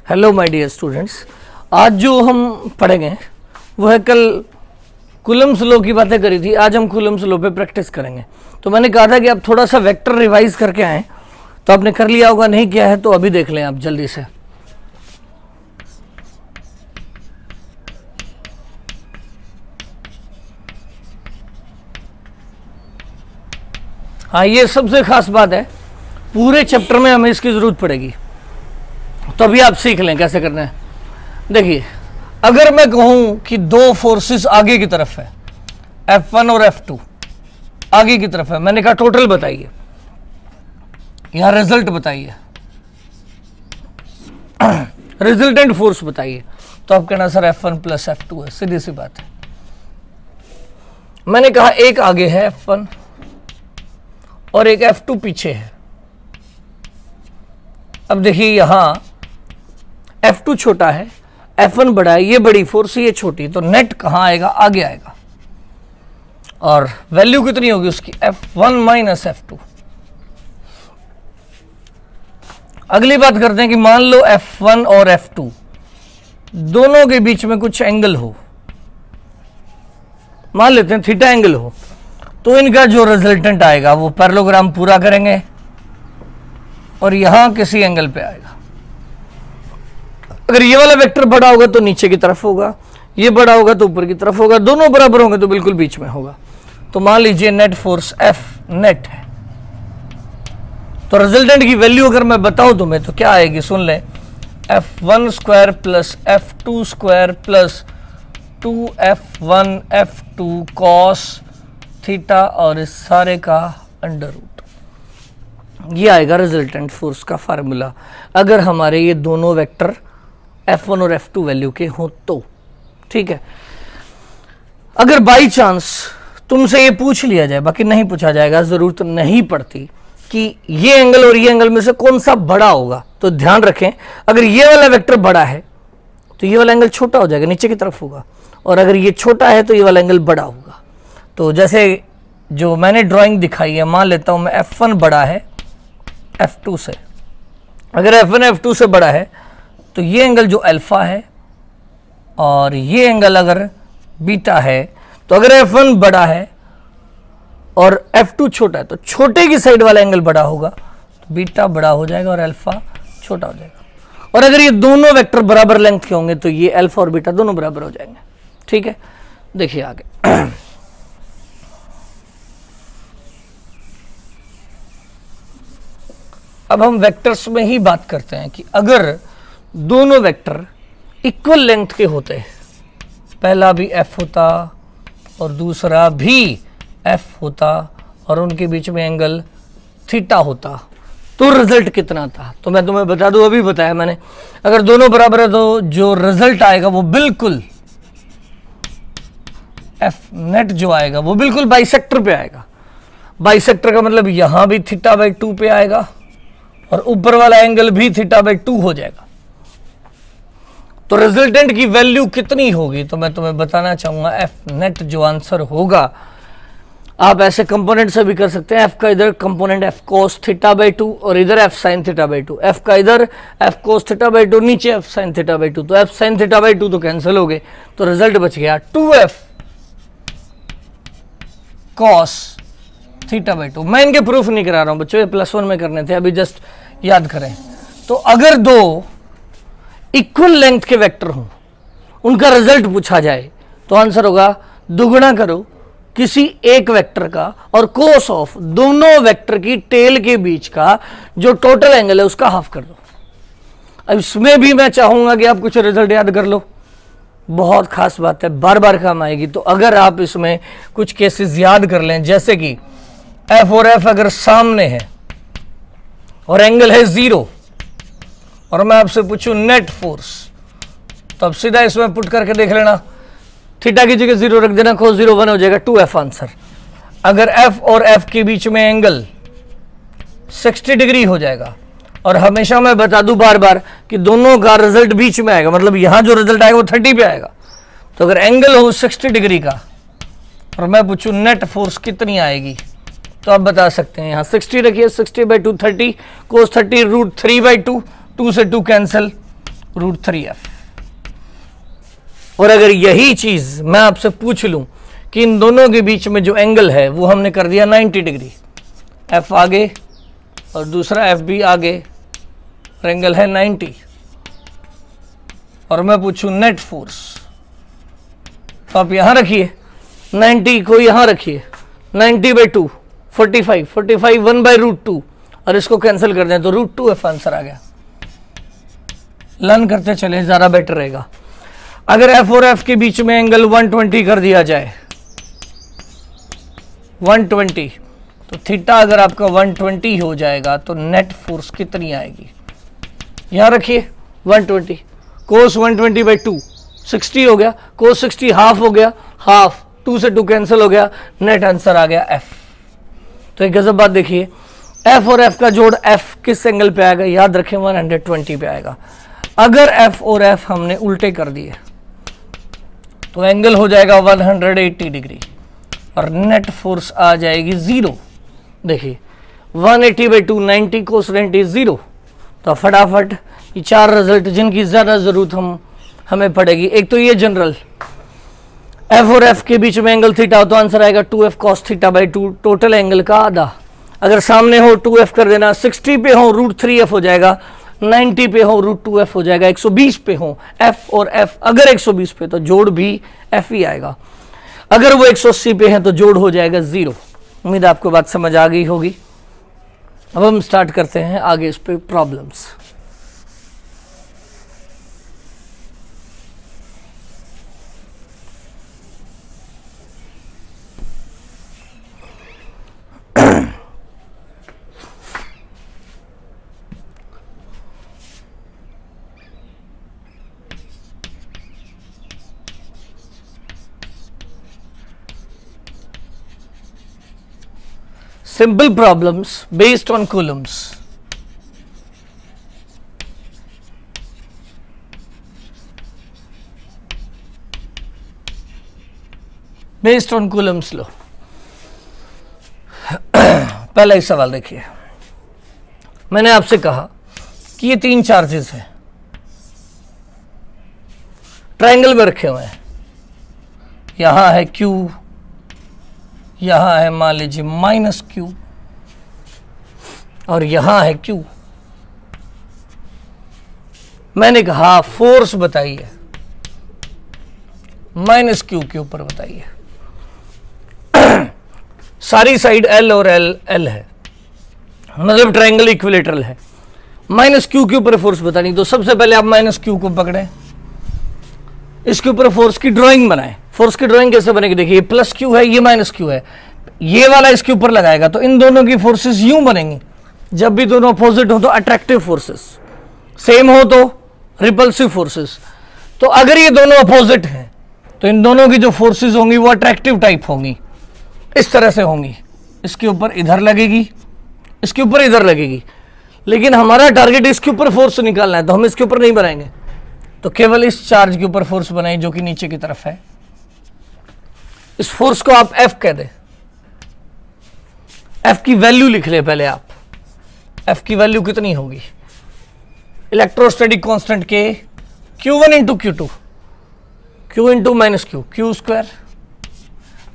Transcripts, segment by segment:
Hello my dear students, आज जो हम पढ़ेंगे वो है, कल कूलम्ब्स लॉ की बातें करी थी, आज हम कूलम्ब्स लॉ पे प्रैक्टिस करेंगे। तो मैंने कहा था कि आप थोड़ा सा वेक्टर रिवाइज करके आएँ, तो आपने कर लिया होगा, नहीं किया है तो अभी देख लें आप जल्दी से। हाँ, ये सबसे खास बात है, पूरे चैप्टर में हमें इसकी जरूरत पड़ेगी, तो अभी आप सीख लें कैसे करना है। देखिए, अगर मैं कहूं कि दो फोर्सेस आगे की तरफ है, F1 और F2 आगे की तरफ है, मैंने कहा टोटल बताइए, यहां रिजल्ट बताइए, रिजल्टेंट फोर्स बताइए, तो आप कहना सर F1 प्लस F2 है, सीधी सी बात है। मैंने कहा एक आगे है F1 और एक F2 पीछे है। अब देखिए, यहां F2 छोटा है, F1 बड़ा है, ये बड़ी फोर्स, ये छोटी, तो नेट कहां आएगा? आगे आएगा। और वैल्यू कितनी होगी उसकी? F1 minus F2। अगली बात करते हैं कि मान लो F1 और F2 दोनों के बीच में कुछ एंगल हो, मान लेते हैं थीटा एंगल हो, तो इनका जो रिजल्टेंट आएगा वो पैरेललोग्राम पूरा करेंगे और यहां किसी एंगल पे आएगा। अगर ये वाला वेक्टर बड़ा होगा तो नीचे की तरफ होगा, ये बड़ा होगा तो ऊपर की तरफ होगा, दोनों बराबर होंगे तो बिल्कुल बीच में होगा। तो मान लीजिए नेट फोर्स F नेट है, तो रिजल्टेंट की वैल्यू अगर मैं बताऊं तुम्हें तो क्या आएगी, सुन ले, F1 square plus F2 square plus 2F1 F2 cos theta और इस सारे का अंडर रूट। ये आएगा रिजल्टेंट फोर्स का फार्मूला, अगर हमारे ये दोनों वेक्टर F1 और F2 वैल्यू के हों तो। ठीक है, अगर बाई चांस तुमसे ये पूछ लिया जाए, बाकी नहीं पूछा जाएगा, जरूरत नहीं पड़ती कि ये एंगल और ये एंगल में से कौन सा बड़ा होगा, तो ध्यान रखें, अगर ये वाला वेक्टर बड़ा है तो ये वाला एंगल छोटा हो जाएगा, नीचे की तरफ होगा, और अगर ये छोटा है तो ये वाला एंगल बड़ा होगा। तो जैसे जो मैंने ड्राइंग दिखाई है, मान लेता हूं मैं F1 बड़ा है F2 से, अगर F1 F2 से बड़ा है तो ये एंगल जो अल्फा है और ये एंगल अगर बीटा है, तो अगर F1 बड़ा है और F2 छोटा है तो छोटे की साइड वाला एंगल बड़ा होगा, तो बीटा बड़ा हो जाएगा और अल्फा छोटा हो जाएगा। और अगर ये दोनों वेक्टर बराबर लेंथ के होंगे तो ये अल्फा और बीटा दोनों बराबर हो जाएंगे। ठीक है, देखिए आगे। अब हम वेक्टर्स में ही बात करते हैं कि अगर दोनों वेक्टर इक्वल लेंथ के होते, पहला भी F होता और दूसरा भी F होता और उनके बीच में एंगल थीटा होता, तो रिजल्ट कितना था? तो मैं तुम्हें बता दूं, अभी बताया मैंने, अगर दोनों बराबर है तो जो रिजल्ट आएगा वो बिल्कुल F नेट जो आएगा वो बिल्कुल बाइसेक्टर पे आएगा। बाइसेक्टर का मतलब यहां भी थीटा बाई 2 पे आएगा और ऊपर वाला एंगल भी थीटा बाई 2 हो जाएगा। तो रिजल्टेंट की वैल्यू कितनी होगी? तो मैं तुम्हें बताना चाहूंगा, F नेट जो आंसर होगा, आप ऐसे कंपोनेंट से भी कर सकते हैं, F का इधर component F cos theta by 2 और इधर F sin theta by 2, F का इधर F cos थीटा बाई 2, नीचे F sin थीटा बाई 2, तो F sin थीटा बाई 2 तो कैंसिल हो गए, तो रिजल्ट बच गया 2F cos थीटा बाई 2। मैं इनके प्रूफ नहीं करा रहा हूं बच्चों, ये +1 में करने थे, अभी जस्ट याद करें। तो अगर दो इक्वल लेंथ के वेक्टर हों, उनका रिजल्ट पूछा जाए, तो आंसर होगा दुगुना करो किसी एक वेक्टर का और कोस ऑफ दोनों वेक्टर की टेल के बीच का जो टोटल एंगल है उसका हाफ कर दो। अब इसमें भी मैं चाहूंगा कि आप कुछ रिजल्ट याद कर लो, बहुत खास बात है, बार बार काम आएगी। तो अगर आप इसमें कुछ केसेस याद कर लें, जैसे कि F और F अगर सामने है और एंगल है 0 और मैं आपसे पूछूं नेट फोर्स, तो अब सीधा इसमें पुट करके देख लेना, थीटा की जगह 0 रख देना, cos 0 1 हो जाएगा, 2F आंसर। अगर F और F के बीच में एंगल 60 डिग्री हो जाएगा, और हमेशा मैं बता दूं बार बार कि दोनों का रिजल्ट बीच में आएगा, मतलब यहां जो रिजल्ट आएगा वो 30 पे आएगा। तो अगर एंगल हो 60 डिग्री का और मैं पूछूं नेट फोर्स कितनी आएगी, तो आप बता सकते हैं, यहाँ 60 रखिए, 60 बाई 2 30, cos 30 √3 बाई 2, 2 से 2 कैंसिल, √3f। और अगर यही चीज मैं आपसे पूछ लूं कि इन दोनों के बीच में जो एंगल है वो हमने कर दिया 90 डिग्री, f आगे और दूसरा f भी आगे, और एंगल है 90, और मैं पूछूं नेट फोर्स, तो आप यहां रखिए 90 को, यहां रखिए 90/2 45 45 1/√2, और इसको कैंसिल कर दें तो √2f आंसर आ गया। लर्न करते चले, ज़्यादा बेटर रहेगा। अगर f और f के बीच में एंगल 120 कर दिया जाए, 120, तो थीटा अगर आपका 120 हो जाएगा तो नेट फोर्स कितनी आएगी? यहां रखिए 120, कोस 120/2 60 हो गया, कोस 60 हाफ हो गया, हाफ 2 से 2 कैंसिल हो गया, नेट आंसर आ गया f। तो एक गजब बात देखिए, f और f का जोड़ f किस एंगल पे आएगा? याद रखें 120 पे आएगा। अगर f और f हमने उल्टे कर दिए तो एंगल हो जाएगा 180 डिग्री और नेट फोर्स आ जाएगी 0। देखिए 180/2 90 कोस 90 0। तो फटाफट ये 4 रिजल्ट जिनकी ज़्यादा ज़रूरत हमें पड़ेगी। एक तो ये जनरल, f और f के बीच में एंगल थीटा हो तो आंसर आएगा 2f cos θ/2, टोटल एंगल का आधा। अगर सामने हो 2f कर देना, 60 पे हो √3f हो जाएगा, 90 पे हो √2f हो जाएगा, 120 पे हो f और f, अगर 120 पे तो जोड़ भी f ही आएगा, अगर वो 180 पे है तो जोड़ हो जाएगा 0। उम्मीद आपको बात समझ आ गई होगी। अब हम स्टार्ट करते हैं आगे इस पे problems. Simple problems based on coulombs. Based on coulombs लो। पहला एक सवाल देखिए, मैंने आपसे कहा कि ये 3 चार्जेस हैं, ट्रायंगल में रखे हुए हैं। यहां है Q, यहां है मान लीजिए -Q, और यहां है Q। मैंने कहा फोर्स बताइए, -Q के ऊपर बताइए। सारी साइड L और L है, मतलब ट्रायंगल इक्विलेटरल है। -Q के ऊपर फोर्स बतानी, तो सबसे पहले आप -Q को पकड़ें, इसके ऊपर फोर्स की ड्राइंग बनाएं। फोर्स की ड्राइंग कैसे बनेगी? देखिए ये +Q है, ये -Q है, ये वाला इसके ऊपर लगाएगा तो इन दोनों की फोर्सेस यूं बनेंगी। जब भी दोनों अपोजिट हो तो अट्रैक्टिव फोर्सेस, सेम हो तो रिपल्सिव फोर्सेस। तो अगर ये दोनों अपोजिट हैं तो इन दोनों की जो फोर्सेस होंगी वो अट्रैक्टिव टाइप होंगी, इस तरह से होंगी। इसके ऊपर इधर लगेगी, इसके ऊपर इधर लगेगी, लेकिन हमारा टारगेट इसके ऊपर फोर्स निकालना है तो हम इसके ऊपर नहीं बनाएंगे, तो केवल इस चार्ज के ऊपर फोर्स बनाए जो कि नीचे की तरफ है। इस फोर्स को आप F कह दें। F की वैल्यू लिख ले पहले आप, F की वैल्यू कितनी होगी? इलेक्ट्रोस्टैटिक कांस्टेंट के Q1 × Q2, Q × -Q, Q²।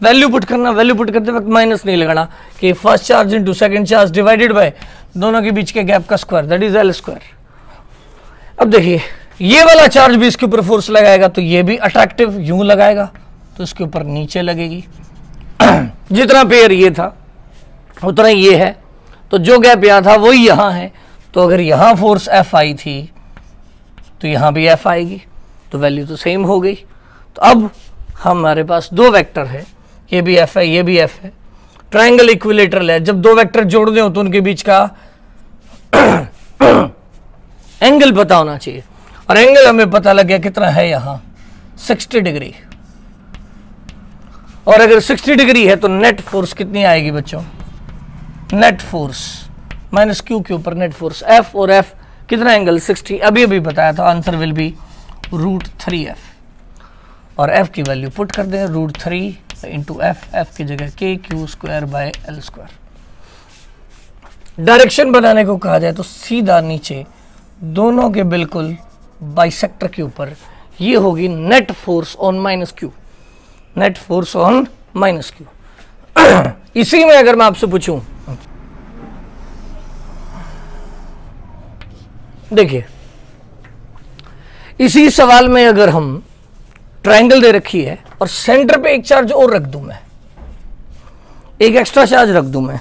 Value put करना, वैल्यू पुट करते वक्त माइनस नहीं लगाना कि first charge into second charge divided by दोनों के बीच के गैप का स्क्वायर, दैट इज L²। अब देखिए ये वाला चार्ज भी इसके ऊपर फोर्स लगाएगा तो ये भी अट्रैक्टिव यूं लगाएगा तो इसके ऊपर नीचे लगेगी। जितना पेयर ये था उतना ये है, तो जो गैप यहाँ था वही यहाँ है, तो अगर यहाँ फोर्स F आई थी तो यहाँ भी F आएगी, तो वैल्यू तो सेम हो गई। तो अब हमारे पास 2 वेक्टर है, ये भी F है, ये भी F है, ट्रायंगल इक्विलेटरल है। जब 2 वेक्टर जोड़ने हो तो उनके बीच का एंगल पता होना चाहिए, और एंगल हमें पता लग गया कितना है यहाँ 60 डिग्री। और अगर 60 डिग्री है तो नेट फोर्स कितनी आएगी बच्चों? नेट फोर्स -Q के ऊपर नेट फोर्स F, और F कितना एंगल 60, अभी अभी बताया था, आंसर विल बी √3f। और F की वैल्यू पुट कर दें, √3 × F, F की जगह KQ²/L²। डायरेक्शन बनाने को कहा जाए तो सीधा नीचे दोनों के बिल्कुल बाइसेक्टर के ऊपर, ये होगी net force on minus Q, net force on minus Q. इसी में अगर मैं आपसे पूछूं, देखिए इसी सवाल में अगर हम ट्रायंगल दे रखी है और सेंटर पे एक चार्ज और रख दूं, मैं एक एक्स्ट्रा चार्ज रख दूं मैं,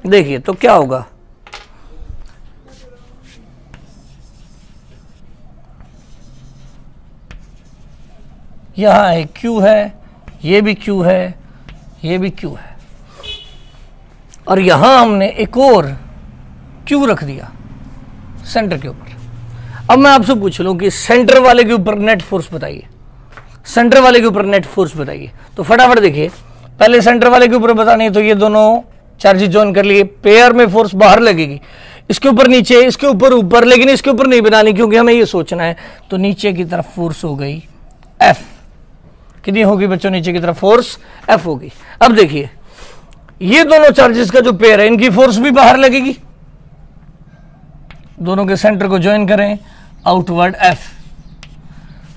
देखिए तो क्या होगा, यहां एक Q है, ये भी Q है, ये भी Q है, और यहां हमने एक और Q रख दिया सेंटर के ऊपर। अब मैं आपसे पूछ लूं कि सेंटर वाले के ऊपर नेट फोर्स बताइए, सेंटर वाले के ऊपर नेट फोर्स बताइए। तो फटाफट देखिए, पहले सेंटर वाले के ऊपर बतानी है तो ये दोनों चार्जेस ज्वाइन कर लिए, पेयर में फोर्स बाहर लगेगी, इसके ऊपर नीचे, इसके ऊपर ऊपर, लेकिन इसके ऊपर नहीं बनानी क्योंकि हमें ये सोचना है। तो नीचे की तरफ फोर्स हो गई F, कितनी होगी बच्चों, नीचे की तरफ फोर्स F होगी। अब देखिए ये दोनों चार्जेस का जो पेयर है इनकी फोर्स भी बाहर लगेगी, दोनों के सेंटर को ज्वाइन करें, आउटवर्ड F,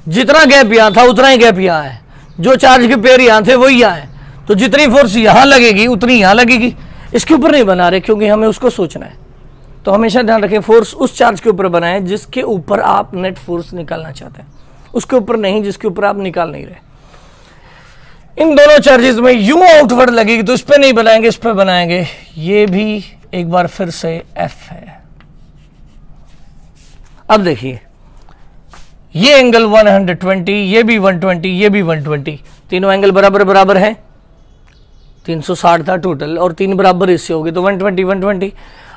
जितना गैप यहां था उतना ही गैप यहां है, जो चार्ज के पेयर यहां थे वही यहां है, तो जितनी फोर्स यहां लगेगी उतनी यहां लगेगी। इसके ऊपर नहीं बना रहे क्योंकि हमें उसको सोचना है। तो हमेशा ध्यान रखें, फोर्स उस चार्ज के ऊपर बनाएं जिसके ऊपर आप नेट फोर्स निकालना चाहते हैं, उसके ऊपर नहीं जिसके ऊपर आप निकाल नहीं रहे। इन दोनों चार्जेस में यूं आउटवर्ड लगेगी तो इस पे नहीं बनाएंगे, इस पे बनाएंगे। ये भी एक बार फिर से F है। अब देखिए ये एंगल 120, ये भी 120, ये भी 120, तीनों एंगल बराबर बराबर हैं, 360 था टोटल और 3 बराबर हिस्से हो गए तो 120 120।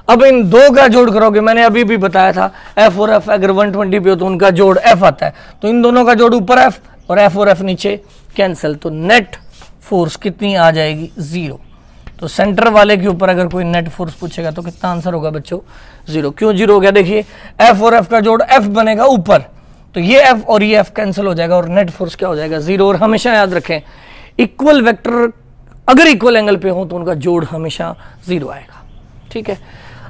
अब इन दो का जोड़ करोगे, मैंने अभी भी बताया था F और F अगर 120 पे हो तो उनका जोड़ F आता है, तो इन दोनों का जोड़ ऊपर F और F नीचे कैंसिल, तो नेट फोर्स कितनी आ जाएगी, 0। तो सेंटर वाले के ऊपर अगर कोई नेट फोर्स पूछेगा तो कितना आंसर होगा बच्चों, 0। क्यों 0 हो गया, देखिए F और F का जोड़ F बनेगा ऊपर, तो ये F और ये F कैंसिल हो जाएगा और नेट फोर्स क्या हो जाएगा, 0। और हमेशा याद रखें इक्वल वेक्टर अगर इक्वल एंगल पे हो तो उनका जोड़ हमेशा 0 आएगा, ठीक है।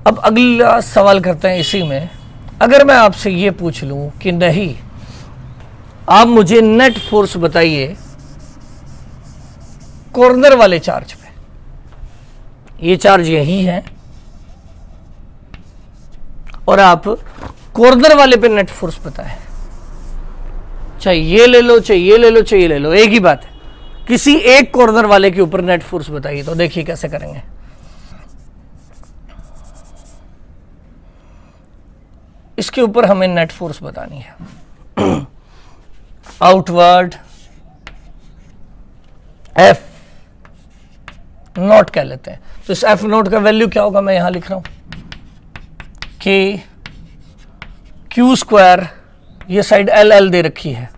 अब अगला सवाल करते हैं इसी में, अगर मैं आपसे ये पूछ लूं कि नहीं आप मुझे नेट फोर्स बताइए कॉर्नर वाले चार्ज पे, ये चार्ज यही है और आप कॉर्नर वाले पे नेट फोर्स बताएं, चाहे ये ले लो चाहे ये ले लो चाहे ये ले लो, एक ही बात है, किसी एक कॉर्नर वाले के ऊपर नेट फोर्स बताइए। तो देखिए कैसे करेंगे, इसके ऊपर हमें नेट फोर्स बतानी है, आउटवर्ड F नॉट कह लेते हैं, तो इस F नॉट का वैल्यू क्या होगा, मैं यहां लिख रहा हूं K Q स्क्वायर, ये साइड L दे रखी है,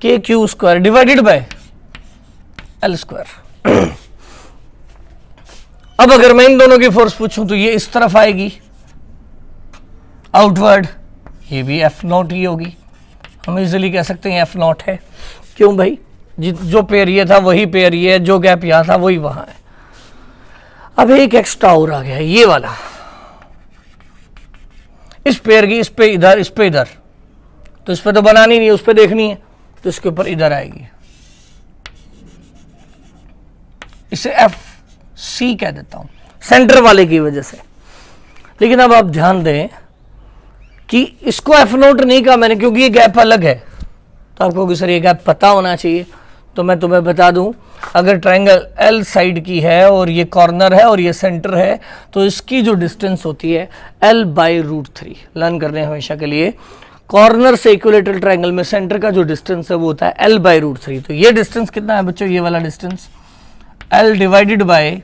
K Q square divided by L square. अब अगर मैं इन दोनों की फोर्स पूछूं तो ये इस तरफ आएगी आउटवर्ड, ये भी F नॉट ही होगी, हम इजीली कह सकते हैं F नॉट है। क्यों भाई, जो पेयर ये था वही पेयर ये है, जो गैप यहां था वही वहां है। अब एक एक्स्ट्रा और आ गया, ये वाला, इस पेयर की इस पे इधर, इस पे इधर, तो इस पे तो बनानी नहीं है, उस पे देखनी है, तो इसके ऊपर इधर आएगी, इसे FC कह देता हूं सेंटर वाले की वजह से। लेकिन अब आप ध्यान दें कि इसको F नोट नहीं कहा मैंने क्योंकि ये गैप अलग है, तो आपको सर ये गैप पता होना चाहिए, तो मैं तुम्हें बता दूं, अगर ट्रायंगल L साइड की है और ये कॉर्नर है और ये सेंटर है तो इसकी जो डिस्टेंस होती है L/√3। लर्न करने हमेशा के लिए, कॉर्नर से इक्विलेटरल ट्रायंगल में सेंटर का जो डिस्टेंस है वो होता है L/√3। तो ये डिस्टेंस कितना है बच्चों, ये वाला डिस्टेंस L डिवाइडेड बाय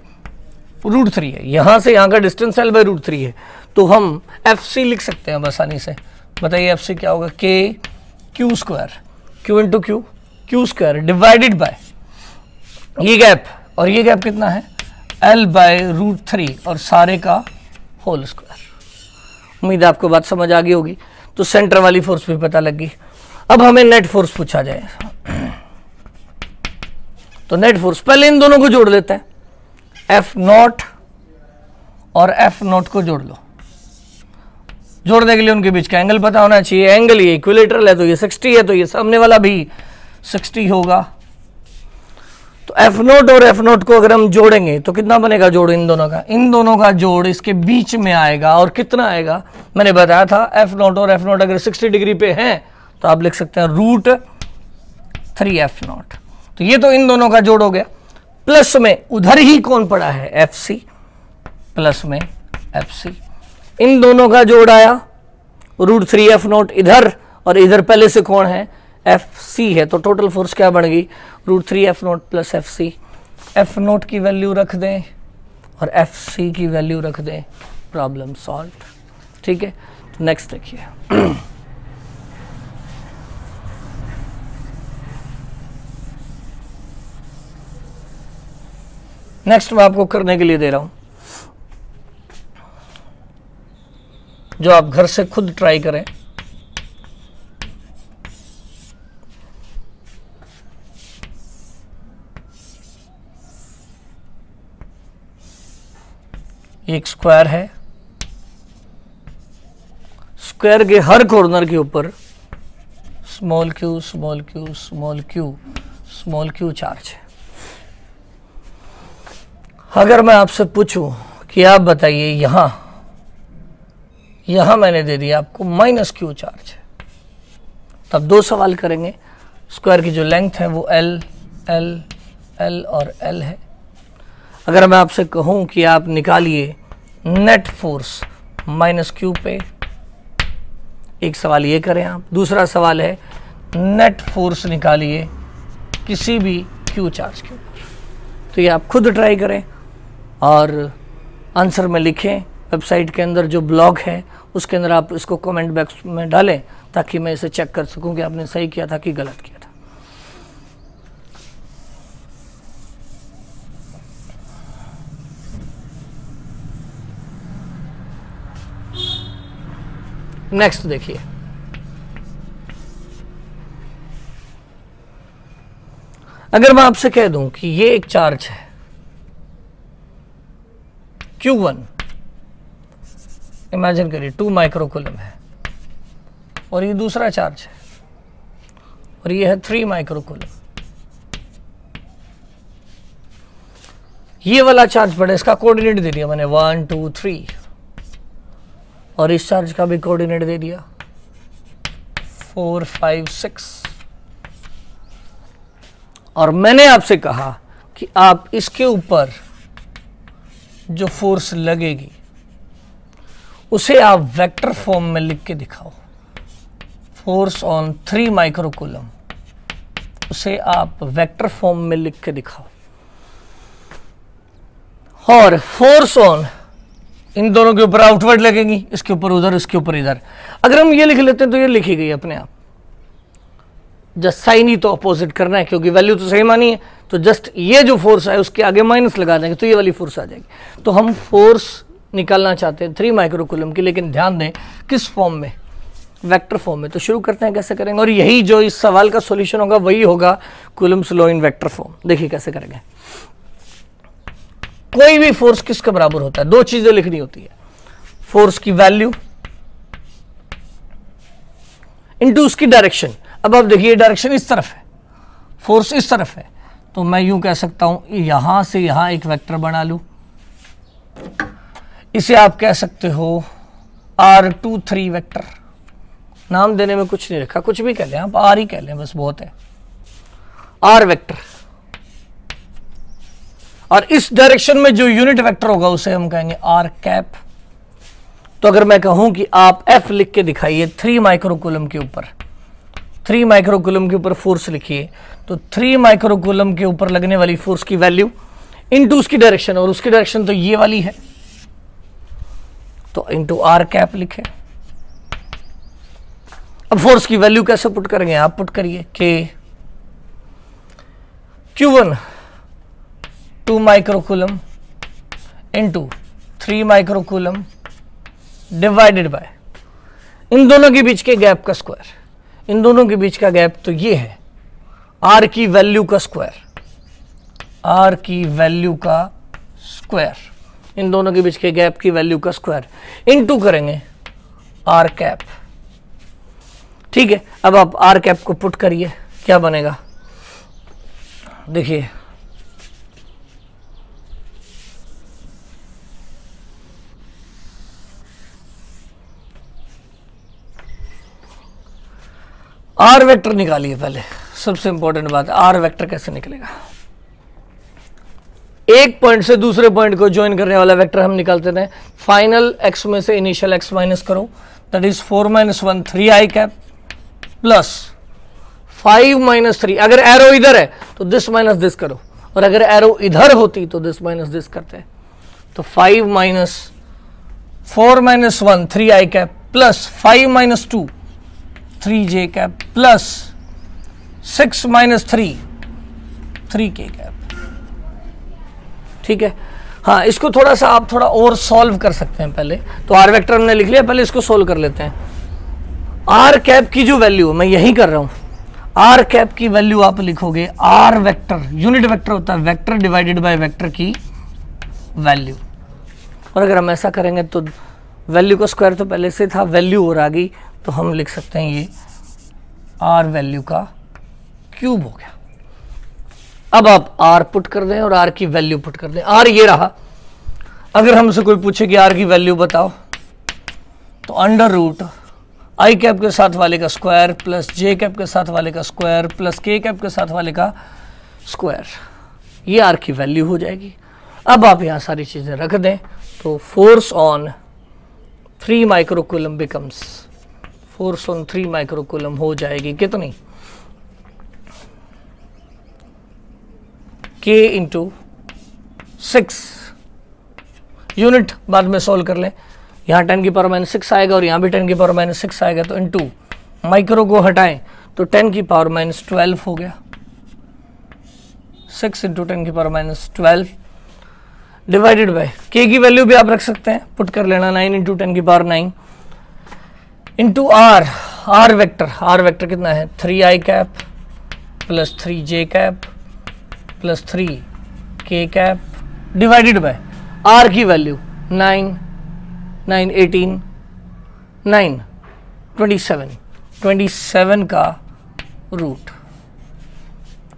√3 है, यहां से यहां का डिस्टेंस L/√3 है, तो हम FC लिख सकते हैं आसानी से। बताइए FC क्या होगा, K Q square, Q into Q square divided by ये गैप, और ये गैप कितना है L/√3 और सारे का होल स्क्वायर। उम्मीद है आपको बात समझ आ गई होगी। तो सेंटर वाली फोर्स भी पता लग गई। अब हमें नेट फोर्स पूछा जाए, तो नेट फोर्स पहले इन दोनों को जोड़ लेते हैं, F नॉट और एफ नोट को जोड़ लो। जोड़ने के लिए उनके बीच का एंगल पता होना चाहिए। एंगल ये इक्विलेटरल है तो ये 60 है, तो ये सामने वाला भी 60 होगा। तो एफ नोट और एफ नोट को अगर हम जोड़ेंगे तो कितना बनेगा जोड़ इन दोनों का? इन दोनों का जोड़ इसके बीच में आएगा और कितना आएगा? मैंने बताया था एफ नोट और एफ नोट अगर 60 डिग्री पे हैं तो आप लिख सकते हैं √3f0। तो ये तो इन दोनों का जोड़ हो गया। प्लस में उधर ही कौन पड़ा है? FC, प्लस में FC, इन दोनों का जोड़ आया √3f0 इधर, और इधर पहले से कौन है? FC है। तो टोटल फोर्स क्या बन गई? √3f0 plus FC। f0 की वैल्यू रख दें और FC की वैल्यू रख दें, प्रॉब्लम सॉल्व। ठीक है, नेक्स्ट देखिए। नेक्स्ट मैं आपको करने के लिए दे रहा हूं, जो आप घर से खुद ट्राई करें। एक स्क्वायर है, स्क्वायर के हर कॉर्नर के ऊपर small Q small Q small Q small Q charge है। अगर मैं आपसे पूछूं कि आप बताइए यहां मैंने दे दिया आपको -q चार्ज है, तब दो सवाल करेंगे। स्क्वायर की जो लेंथ है वो L, L, L और L है। अगर मैं आपसे कहूं कि आप निकालिए नेट फोर्स -q पे, एक सवाल ये करें आप। दूसरा सवाल है नेट फोर्स निकालिए किसी भी q चार्ज के ऊपर। तो ये आप खुद ट्राई करें और आंसर में लिखें। वेबसाइट के अंदर जो ब्लॉग है उसके अंदर आप इसको कमेंट बॉक्स में डालें ताकि मैं इसे चेक कर सकूं कि आपने सही किया था कि गलत किया था। नेक्स्ट देखिए, अगर मैं आपसे कह दूं कि ये एक चार्ज है Q1, इमेजिन करिए 2 माइक्रोकूलम है, और ये दूसरा चार्ज है और ये है 3 माइक्रोकूलम। ये वाला चार्ज पड़ा, इसका कोऑर्डिनेट दे दिया मैंने 1 2 3, और इस चार्ज का भी कोऑर्डिनेट दे दिया 4 5 6। और मैंने आपसे कहा कि आप इसके ऊपर जो फोर्स लगेगी उसे आप वेक्टर फॉर्म में लिख के दिखाओ। फोर्स ऑन 3 माइक्रोकूलम, उसे आप वेक्टर फॉर्म में लिख के दिखाओ। और फोर्स ऑन इन दोनों के ऊपर आउटवर्ड लगेंगी, इसके ऊपर उधर, इसके ऊपर इधर। अगर हम ये लिख लेते हैं तो ये लिखी गई अपने आप। जस्ट साइन ही तो अपोजिट करना है, क्योंकि वैल्यू तो सही मानी है, तो जस्ट ये जो फोर्स है उसके आगे माइनस लगा देंगे तो ये वाली फोर्स आ जाएगी। तो हम फोर्स निकालना चाहते हैं 3 माइक्रोकूलम की, लेकिन ध्यान दें किस फॉर्म में? वेक्टर फॉर्म में। तो शुरू करते हैं कैसे करेंगे, और यही जो इस सवाल का सॉल्यूशन होगा वही होगा Coulomb's law in vector form. देखिए कैसे करेंगे। कोई भी फोर्स किसके बराबर होता है? दो चीजें लिखनी होती है, फोर्स की वैल्यू इनटू उसकी डायरेक्शन। अब आप देखिए डायरेक्शन इस तरफ है, फोर्स इस तरफ है, तो मैं यूं कह सकता हूं यहां से यहां एक वेक्टर बना लूं। इसे आप कह सकते हो R23 वेक्टर। नाम देने में कुछ नहीं रखा, कुछ भी कह लें आप, R ही कह लें बस, बहुत है, R वेक्टर। और इस डायरेक्शन में जो यूनिट वेक्टर होगा उसे हम कहेंगे R कैप। तो अगर मैं कहूं कि आप F लिख के दिखाइए 3 माइक्रोकूलम के ऊपर, 3 माइक्रोकूलम के ऊपर फोर्स लिखिए, तो 3 माइक्रोकूलम के ऊपर लगने वाली फोर्स की वैल्यू इनटू उसकी डायरेक्शन, और उसकी डायरेक्शन तो ये वाली है, तो इनटू R कैप लिखे। अब फोर्स की वैल्यू कैसे पुट करेंगे? आप पुट करिए कि Q1 2 microcoulomb into 3 microcoulomb divided by इन दोनों के बीच के गैप का स्क्वायर। इन दोनों के बीच का गैप तो ये है R की वैल्यू का स्क्वायर, R की वैल्यू का स्क्वायर। इन दोनों के बीच के गैप की वैल्यू का स्क्वायर इनटू करेंगे आर कैप। ठीक है, अब आप आर कैप को पुट करिए, क्या बनेगा देखिए, आर वेक्टर निकालिए। पहले सबसे इंपॉर्टेंट बात, आर वेक्टर कैसे निकलेगा। एक पॉइंट से दूसरे पॉइंट को ज्वाइन करने वाला वेक्टर हम निकालते थे, फाइनल एक्स में से इनिशियल एक्स माइनस करो, that is 4 - 1 3 I cap plus 5 - 3। अगर एरो इधर है तो दिस माइनस दिस करो, और अगर एरो इधर होती तो दिस माइनस दिस करते। तो 4 - 1 3 I cap plus 5 - 2 3 J cap plus 6 - 3 3 K cap. ठीक है, हाँ इसको थोड़ा सा आप थोड़ा और सॉल्व कर सकते हैं। पहले तो आर वेक्टर हमने लिख लिया, पहले इसको सॉल्व कर लेते हैं। आर कैप की जो वैल्यू मैं यही कर रहा हूं, आर कैप की वैल्यू आप लिखोगे, आर वेक्टर यूनिट वेक्टर होता है वेक्टर डिवाइडेड बाय वेक्टर की वैल्यू। और अगर हम ऐसा करेंगे तो वैल्यू का स्क्वायर तो पहले से था, वैल्यू और आ गई, तो हम लिख सकते हैं ये आर वैल्यू का क्यूब हो गया। अब आप आर पुट कर दें और आर की वैल्यू पुट कर दें। आर ये रहा, अगर हमसे कोई पूछे कि आर की वैल्यू बताओ, तो अंडर रूट आई कैप के साथ वाले का स्क्वायर प्लस जे कैप के साथ वाले का स्क्वायर प्लस के कैप के साथ वाले का स्क्वायर, ये आर की वैल्यू हो जाएगी। अब आप यहाँ सारी चीज़ें रख दें, तो force on 3 microcoulomb becomes, force on 3 microcoulomb हो जाएगी कितनी, K × 6। यूनिट बाद में सॉल्व कर लें, यहाँ 10 की पावर -6 आएगा और यहाँ भी 10 की पावर -6 आएगा, तो इनटू माइक्रो को हटाएं तो 10 की पावर -12 हो गया। 6 × 10 की पावर -12 डिवाइडेड बाय K की वैल्यू भी आप रख सकते हैं, पुट कर लेना 9 × 10 की power 9 into R, R vector कितना है 3 I cap plus 3 J cap plus 3 K cap divided by R की वैल्यू 9 9 18 9 27 का रूट।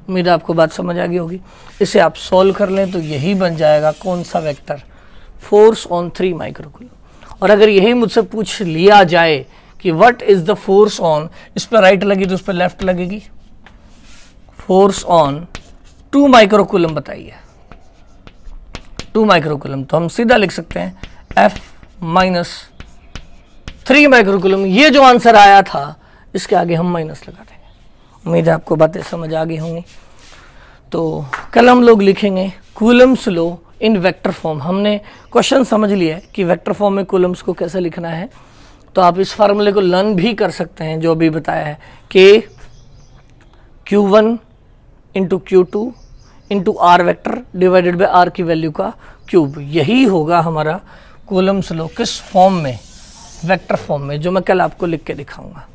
उम्मीद है आपको बात समझ आ गई होगी। इसे आप सॉल्व कर लें तो यही बन जाएगा कौन सा वेक्टर, फोर्स ऑन 3 माइक्रोकूलम। और अगर यही मुझसे पूछ लिया जाए कि what is the force on, इस पर राइट लगी तो उस पर लेफ्ट लगेगी, फोर्स ऑन 2 माइक्रोकूलम बताइए, 2 माइक्रोकूलम, तो हम सीधा लिख सकते हैं F - 3 माइक्रोकूलम। ये जो आंसर आया था इसके आगे हम माइनस लगा देंगे। उम्मीद है आपको बातें समझ आ गई होंगी। तो कल हम लोग लिखेंगे Coulomb's law in vector form. हमने क्वेश्चन समझ लिया है कि वेक्टर फॉर्म में कूलम्स को कैसे लिखना है, तो आप इस फार्मूले को लर्न भी कर सकते हैं जो अभी बताया है, K Q1 × Q2 × R vector divided by R की वैल्यू का क्यूब। यही होगा हमारा कूलम्स लॉ किस फॉर्म में, वेक्टर फॉर्म में, जो मैं कल आपको लिख के दिखाऊंगा।